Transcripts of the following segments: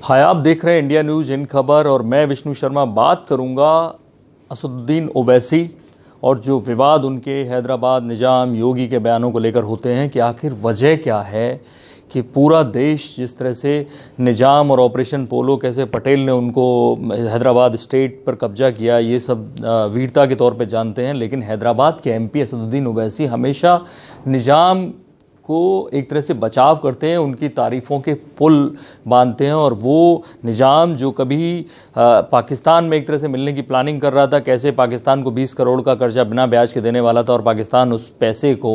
हाय, आप देख रहे हैं इंडिया न्यूज़ इन खबर और मैं विष्णु शर्मा बात करूंगा असदुद्दीन ओवैसी और जो विवाद उनके हैदराबाद निजाम योगी के बयानों को लेकर होते हैं कि आखिर वजह क्या है कि पूरा देश जिस तरह से निजाम और ऑपरेशन पोलो कैसे पटेल ने उनको हैदराबाद स्टेट पर कब्जा किया, ये सब वीरता के तौर पे जानते हैं। लेकिन हैदराबाद के एमपी असदुद्दीन ओवैसी हमेशा निजाम को एक तरह से बचाव करते हैं, उनकी तारीफ़ों के पुल बांधते हैं। और वो निजाम जो कभी पाकिस्तान में एक तरह से मिलने की प्लानिंग कर रहा था, कैसे पाकिस्तान को 20 करोड़ का कर्जा बिना ब्याज के देने वाला था और पाकिस्तान उस पैसे को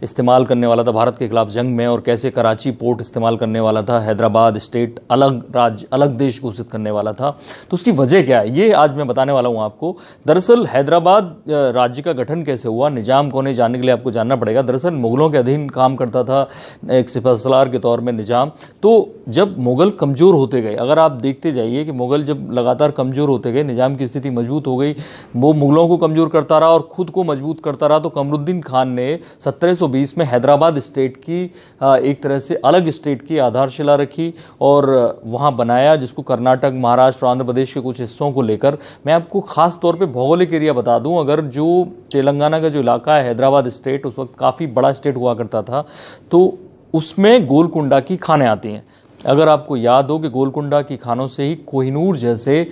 इस्तेमाल करने वाला था भारत के खिलाफ जंग में, और कैसे कराची पोर्ट इस्तेमाल करने वाला था, हैदराबाद स्टेट अलग राज्य अलग देश घोषित करने वाला था। तो उसकी वजह क्या है ये आज मैं बताने वाला हूँ आपको। दरअसल हैदराबाद राज्य का गठन कैसे हुआ, निजाम कौन है, जानने के लिए आपको जानना पड़ेगा। दरअसल मुगलों के अधीन काम करता था एक सिपहसालार के तौर में निजाम। तो जब मुगल कमजोर होते गए, अगर आप देखते जाइए कि मुगल जब लगातार कमजोर होते गए, निजाम की स्थिति मजबूत हो गई, वो मुगलों को कमजोर करता रहा और खुद को मजबूत करता रहा। तो कमरुद्दीन खान ने 1720 में हैदराबाद स्टेट की एक तरह से अलग स्टेट की आधारशिला रखी और वहां बनाया, जिसको कर्नाटक, महाराष्ट्र, आंध्र प्रदेश के कुछ हिस्सों को लेकर। मैं आपको खास तौर पर भौगोलिक एरिया बता दूं, अगर जो तेलंगाना का जो इलाका है हैदराबाद स्टेट, उस वक्त काफ़ी बड़ा स्टेट हुआ करता था, तो उसमें गोलकुंडा की खानें आती हैं। अगर आपको याद हो कि गोलकुंडा की खानों से ही कोहिनूर जैसे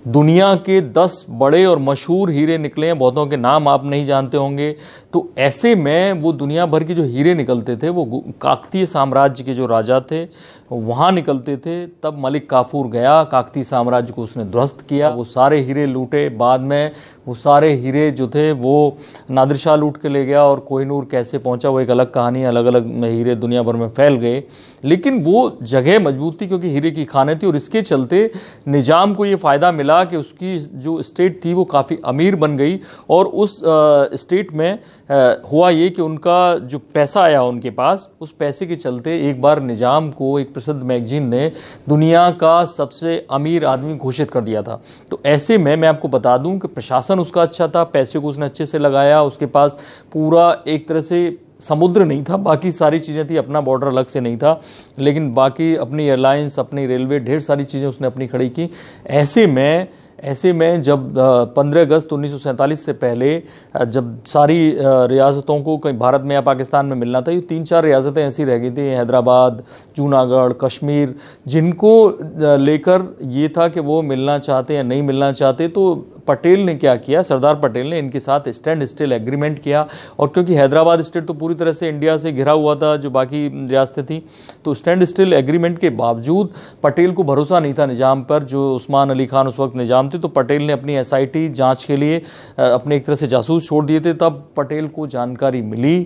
दुनिया के 10 बड़े और मशहूर हीरे निकले हैं, बहुतों के नाम आप नहीं जानते होंगे। तो ऐसे में वो दुनिया भर के जो हीरे निकलते थे वो काकतीय साम्राज्य के जो राजा थे वहाँ निकलते थे। तब मलिक काफूर गया, काकतीय साम्राज्य को उसने ध्वस्त किया, वो सारे हीरे लूटे। बाद में वो सारे हीरे जो थे वो नादिर शाह लूट के ले गया, और कोहिनूर कैसे पहुंचा वो एक अलग कहानी है। अलग अलग हीरे दुनिया भर में फैल गए, लेकिन वो जगह मजबूत थी क्योंकि हीरे की खानें थी। और इसके चलते निजाम को ये फ़ायदा मिला कि उसकी जो स्टेट थी वो काफ़ी अमीर बन गई। और उस स्टेट में हुआ ये कि उनका जो पैसा आया उनके पास, उस पैसे के चलते एक बार निजाम को एक प्रसिद्ध मैगजीन ने दुनिया का सबसे अमीर आदमी घोषित कर दिया था। तो ऐसे में मैं आपको बता दूं कि प्रशासन उसका अच्छा था, पैसे को उसने अच्छे से लगाया, उसके पास पूरा एक तरह से समुद्र नहीं था, बाकी सारी चीज़ें थी, अपना बॉर्डर अलग से नहीं था, लेकिन बाकी अपनी एयरलाइंस, अपनी रेलवे, ढेर सारी चीज़ें उसने अपनी खड़ी की। ऐसे में जब 15 अगस्त 1947 से पहले जब सारी रियासतों को कहीं भारत में या पाकिस्तान में मिलना था, ये 3-4 रियासतें ऐसी रह गई थी, हैदराबाद, जूनागढ़, कश्मीर, जिनको लेकर ये था कि वो मिलना चाहते या नहीं मिलना चाहते। तो पटेल ने क्या किया, सरदार पटेल ने इनके साथ स्टैंड स्टिल एग्रीमेंट किया। और क्योंकि हैदराबाद स्टेट तो पूरी तरह से इंडिया से घिरा हुआ था, जो बाकी रियासतें थी, तो स्टैंड स्टिल एग्रीमेंट के बावजूद पटेल को भरोसा नहीं था निजाम पर, जो उस्मान अली खान उस वक्त निजाम थे। तो पटेल ने अपनी एसआईटी जांच के लिए अपने एक तरह से जासूस छोड़ दिए थे। तब पटेल को जानकारी मिली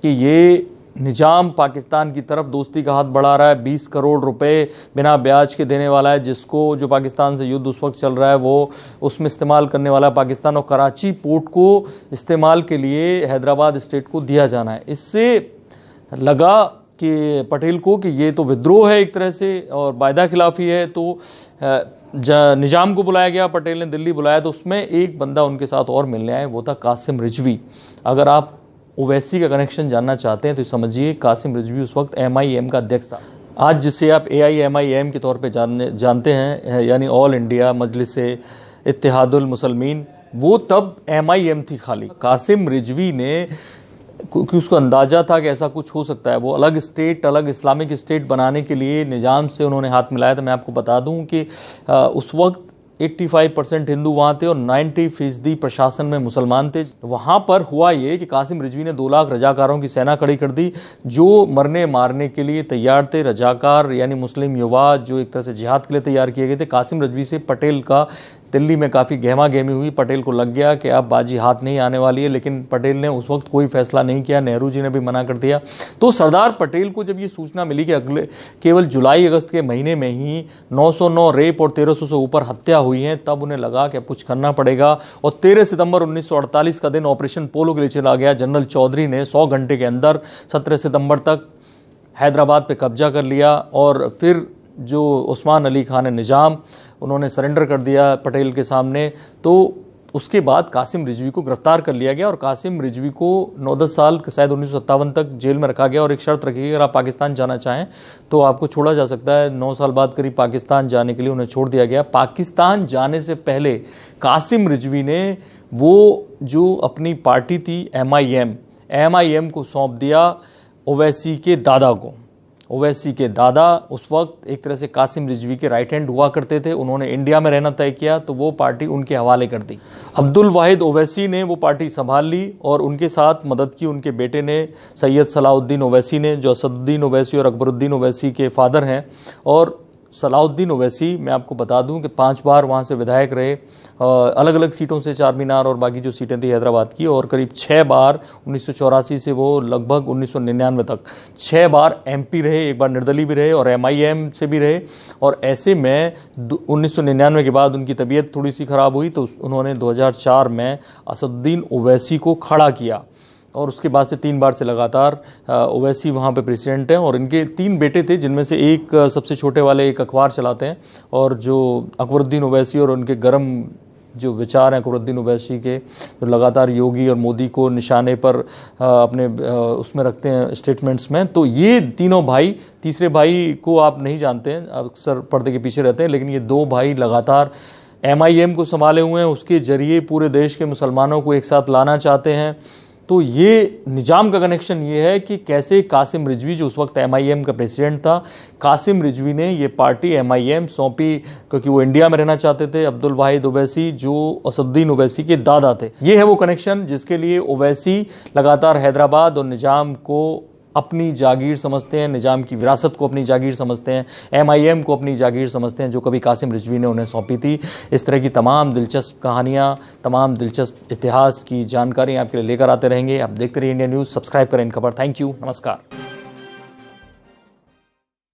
कि ये निजाम पाकिस्तान की तरफ दोस्ती का हाथ बढ़ा रहा है, 20 करोड़ रुपए बिना ब्याज के देने वाला है, जिसको जो पाकिस्तान से युद्ध उस वक्त चल रहा है वो उसमें इस्तेमाल करने वाला है पाकिस्तान, और कराची पोर्ट को इस्तेमाल के लिए हैदराबाद स्टेट को दिया जाना है। इससे लगा कि पटेल को कि ये तो विद्रोह है एक तरह से और वायदा खिलाफी है। तो निजाम को बुलाया गया, पटेल ने दिल्ली बुलाया। तो उसमें एक बंदा उनके साथ और मिलने आए, वो था कासिम रिजवी। अगर आप ओवैसी का कनेक्शन जानना चाहते हैं तो समझिए, कासिम रिजवी उस वक्त MIM का अध्यक्ष था, आज जिसे आप AIMIM के तौर पे जानते हैं, यानी ऑल इंडिया मजलिस इत्तेहादुल मुसलमीन। वो तब MIM थी खाली। कासिम रिजवी ने, क्योंकि उसको अंदाजा था कि ऐसा कुछ हो सकता है, वो अलग स्टेट, अलग इस्लामिक स्टेट बनाने के लिए निजाम से उन्होंने हाथ मिलाया था। मैं आपको बता दूं कि उस वक्त 85% हिंदू वहाँ थे और 90% प्रशासन में मुसलमान थे। वहाँ पर हुआ ये कि कासिम रिजवी ने 2 लाख रजाकारों की सेना खड़ी कर दी, जो मरने मारने के लिए तैयार थे। रजाकार यानी मुस्लिम युवा जो एक तरह से जिहाद के लिए तैयार किए गए थे। कासिम रिजवी से पटेल का दिल्ली में काफ़ी गहमा गहमी हुई। पटेल को लग गया कि अब बाजी हाथ नहीं आने वाली है, लेकिन पटेल ने उस वक्त कोई फैसला नहीं किया, नेहरू जी ने भी मना कर दिया। तो सरदार पटेल को जब ये सूचना मिली कि अगले केवल जुलाई अगस्त के महीने में ही 909 रेप और 1300 से ऊपर हत्या हुई हैं, तब उन्हें लगा कि अब कुछ करना पड़ेगा। और 13 सितंबर 1948 का दिन ऑपरेशन पोलो के लिए चला गया। जनरल चौधरी ने 100 घंटे के अंदर 17 सितंबर तक हैदराबाद पे कब्जा कर लिया। और फिर जो उस्मान अली खान निजाम, उन्होंने सरेंडर कर दिया पटेल के सामने। तो उसके बाद कासिम रिजवी को गिरफ्तार कर लिया गया और कासिम रिजवी को 9-10 साल शायद 1957 तक जेल में रखा गया और एक शर्त रखी गई, अगर आप पाकिस्तान जाना चाहें तो आपको छोड़ा जा सकता है। 9 साल बाद करीब पाकिस्तान जाने के लिए उन्हें छोड़ दिया गया। पाकिस्तान जाने से पहले कासिम रिजवी ने वो जो अपनी पार्टी थी MIM को सौंप दिया ओवैसी के दादा को। ओवैसी के दादा उस वक्त एक तरह से कासिम रिजवी के राइट हैंड हुआ करते थे। उन्होंने इंडिया में रहना तय किया तो वो पार्टी उनके हवाले कर दी। अब्दुल वाहिद ओवैसी ने वो पार्टी संभाल ली और उनके साथ मदद की उनके बेटे ने, सैयद सलाहुद्दीन ओवैसी ने, जो असदुद्दीन ओवैसी और अकबरुद्दीन ओवैसी के फादर हैं। और सलाहुद्दीन ओवैसी, मैं आपको बता दूं कि 5 बार वहाँ से विधायक रहे, अलग अलग सीटों से, चार मीनार और बाकी जो सीटें थी हैदराबाद की, और करीब 6 बार 1984 से वो लगभग 1999 तक 6 बार MP रहे, एक बार निर्दलीय भी रहे और MIM से भी रहे। और ऐसे में 1999 के बाद उनकी तबीयत थोड़ी सी ख़राब हुई तो उन्होंने 2004 में असदुद्दीन ओवैसी को खड़ा किया और उसके बाद से 3 बार से लगातार ओवैसी वहाँ पे प्रेसिडेंट हैं। और इनके 3 बेटे थे जिनमें से एक सबसे छोटे वाले एक अखबार चलाते हैं, और जो अकबरुद्दीन ओवैसी और उनके गर्म जो विचार हैं अकबरुद्दीन ओवैसी के, जो लगातार योगी और मोदी को निशाने पर अपने उसमें रखते हैं स्टेटमेंट्स में, तो ये तीनों भाई, तीसरे भाई को आप नहीं जानते हैं, अक्सर पर्दे के पीछे रहते हैं, लेकिन ये 2 भाई लगातार MIM को संभाले हुए हैं। उसके जरिए पूरे देश के मुसलमानों को एक साथ लाना चाहते हैं। तो ये निजाम का कनेक्शन ये है कि कैसे कासिम रिजवी, जो उस वक्त MIM का प्रेसिडेंट था, कासिम रिजवी ने ये पार्टी MIM सौंपी क्योंकि वो इंडिया में रहना चाहते थे। अब्दुल वाहिद ओवैसी जो असदुद्दीन ओवैसी के दादा थे, ये है वो कनेक्शन जिसके लिए ओवैसी लगातार हैदराबाद और निजाम को अपनी जागीर समझते हैं, निजाम की विरासत को अपनी जागीर समझते हैं, MIM को अपनी जागीर समझते हैं, जो कभी कासिम रिजवी ने उन्हें सौंपी थी। इस तरह की तमाम दिलचस्प कहानियाँ, तमाम दिलचस्प इतिहास की जानकारी आपके लिए लेकर आते रहेंगे। आप देखते रहिए इंडिया न्यूज़, सब्सक्राइब करें इन खबर। थैंक यू, नमस्कार।